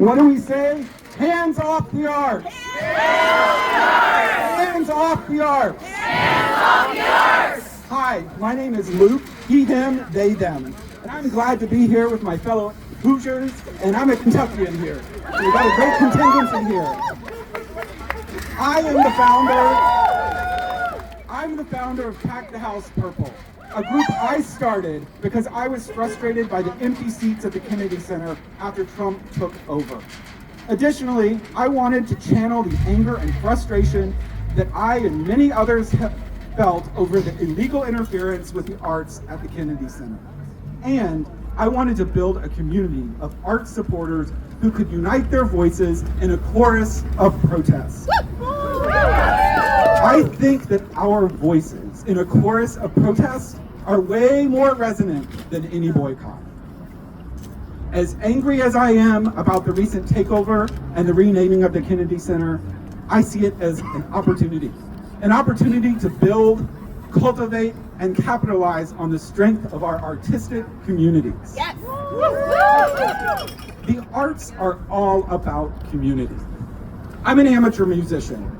What do we say? Hands off the arts! Hands off the arts! Hands off the arts! Hi, my name is Luke, he, him, they, them. And I'm glad to be here with my fellow Hoosiers, and I'm a Kentuckian here. So we got a great contingent here. I'm the founder of Pack the House Purple, a group I started because I was frustrated by the empty seats at the Kennedy Center after Trump took over. Additionally, I wanted to channel the anger and frustration that I and many others have felt over the illegal interference with the arts at the Kennedy Center. And I wanted to build a community of art supporters who could unite their voices in a chorus of protest. I think that our voices in a chorus of protest are way more resonant than any boycott. As angry as I am about the recent takeover and the renaming of the Kennedy Center, I see it as an opportunity to build, cultivate, and capitalize on the strength of our artistic communities. Yes. The arts are all about community. I'm an amateur musician,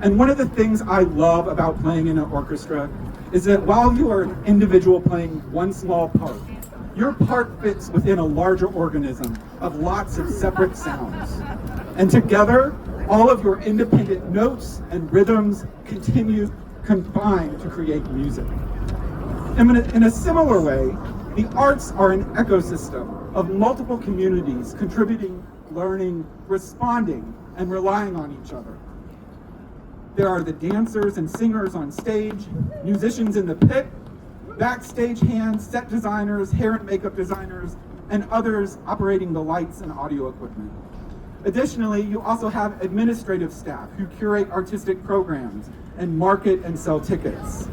and one of the things I love about playing in an orchestra is that while you are an individual playing one small part, your part fits within a larger organism of lots of separate sounds. And together, all of your independent notes and rhythms combine to create music. And in a similar way, the arts are an ecosystem of multiple communities contributing, learning, responding, and relying on each other. There are the dancers and singers on stage, musicians in the pit, backstage hands, set designers, hair and makeup designers, and others operating the lights and audio equipment. Additionally, you also have administrative staff who curate artistic programs and market and sell tickets.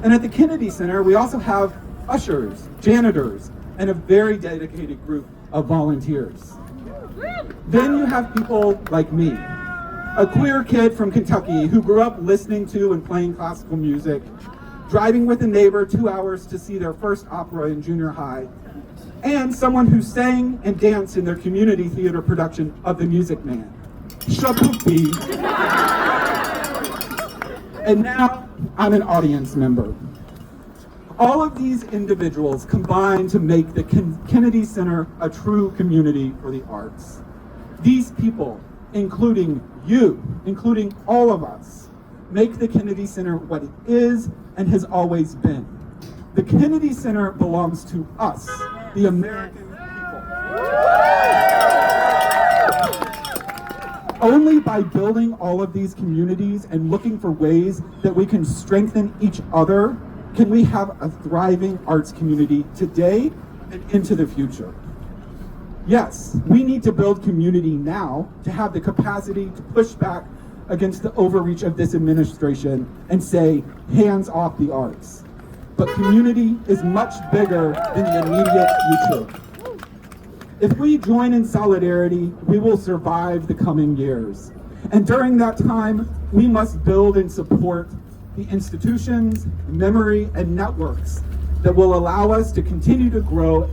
And at the Kennedy Center, we also have ushers, janitors, and a very dedicated group of volunteers. Then you have people like me, a queer kid from Kentucky who grew up listening to and playing classical music, driving with a neighbor 2 hours to see their first opera in junior high, and someone who sang and danced in their community theater production of The Music Man. Shakopee. And now I'm an audience member. All of these individuals combine to make the Kennedy Center a true community for the arts. These people, including you, including all of us, make the Kennedy Center what it is and has always been. The Kennedy Center belongs to us, the American people. Only by building all of these communities and looking for ways that we can strengthen each other can we have a thriving arts community today and into the future. Yes, we need to build community now to have the capacity to push back against the overreach of this administration and say, hands off the arts. But community is much bigger than the immediate future. If we join in solidarity, we will survive the coming years. And during that time, we must build and support the institutions, memory, and networks that will allow us to continue to grow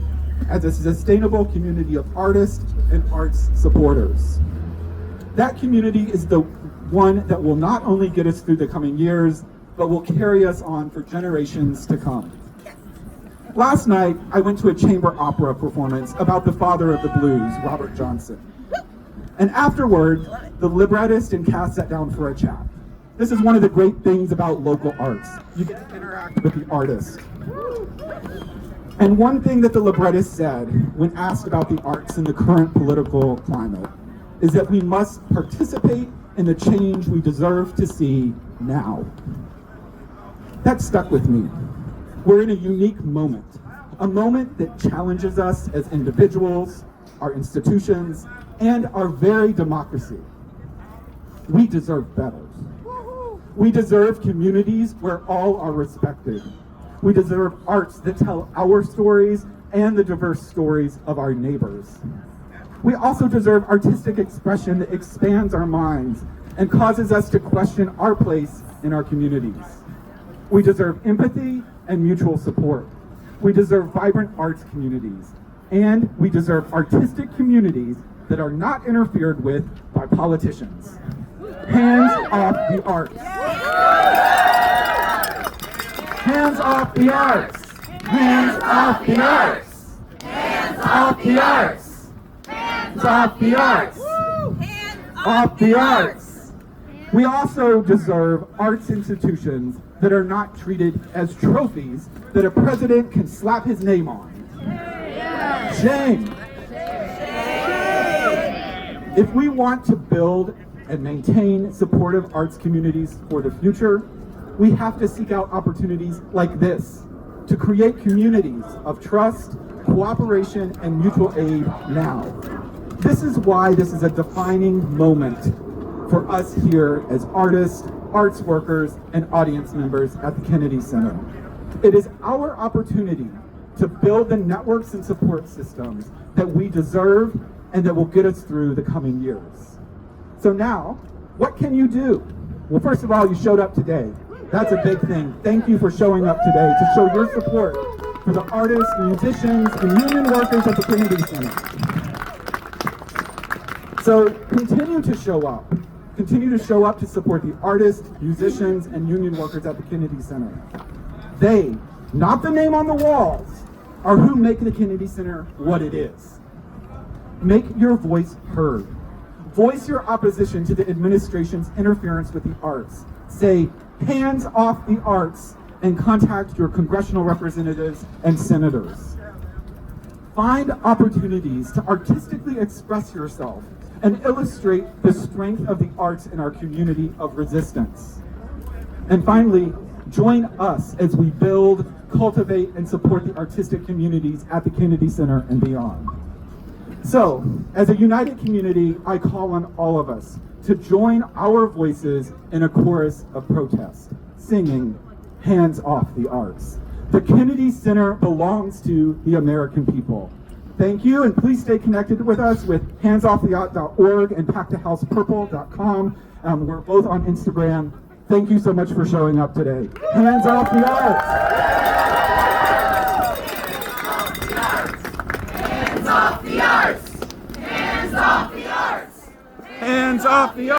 as a sustainable community of artists and arts supporters. That community is the one that will not only get us through the coming years, but will carry us on for generations to come. Last night, I went to a chamber opera performance about the father of the blues, Robert Johnson. And afterward, the librettist and cast sat down for a chat. This is one of the great things about local arts. You get to interact with the artist. And one thing that the librettist said when asked about the arts in the current political climate is that we must participate in the change we deserve to see now. That stuck with me. We're in a unique moment, a moment that challenges us as individuals, our institutions, and our very democracy. We deserve better. We deserve communities where all are respected. We deserve arts that tell our stories and the diverse stories of our neighbors. We also deserve artistic expression that expands our minds and causes us to question our place in our communities. We deserve empathy and mutual support. We deserve vibrant arts communities. And we deserve artistic communities that are not interfered with by politicians. Hands off the arts. Hands off the arts. Hands off the arts. Hands off the arts. Hands off the arts. Off the arts. We also deserve arts institutions that are not treated as trophies that a president can slap his name on. Shame. If we want to build and maintain supportive arts communities for the future, we have to seek out opportunities like this to create communities of trust, cooperation, and mutual aid now. This is why this is a defining moment for us here as artists, arts workers, and audience members at the Kennedy Center. It is our opportunity to build the networks and support systems that we deserve and that will get us through the coming years. So now, what can you do? Well, first of all, you showed up today. That's a big thing. Thank you for showing up today to show your support for the artists, musicians, and union workers at the Kennedy Center. So continue to show up. Continue to show up to support the artists, musicians, and union workers at the Kennedy Center. They, not the name on the walls, are who make the Kennedy Center what it is. Make your voice heard. Voice your opposition to the administration's interference with the arts. Say, hands off the arts, and contact your congressional representatives and senators. Find opportunities to artistically express yourself and illustrate the strength of the arts in our community of resistance. And finally, join us as we build, cultivate, and support the artistic communities at the Kennedy Center and beyond. So, as a united community, I call on all of us to join our voices in a chorus of protest, singing, "Hands off the arts." The Kennedy Center belongs to the American people. Thank you, and please stay connected with us with handsofftheart.org and packtahousePurple.com. We're both on Instagram. Thank you so much for showing up today. Hands off the arts! Hands off the arts! Hands off the arts! Hands off the arts!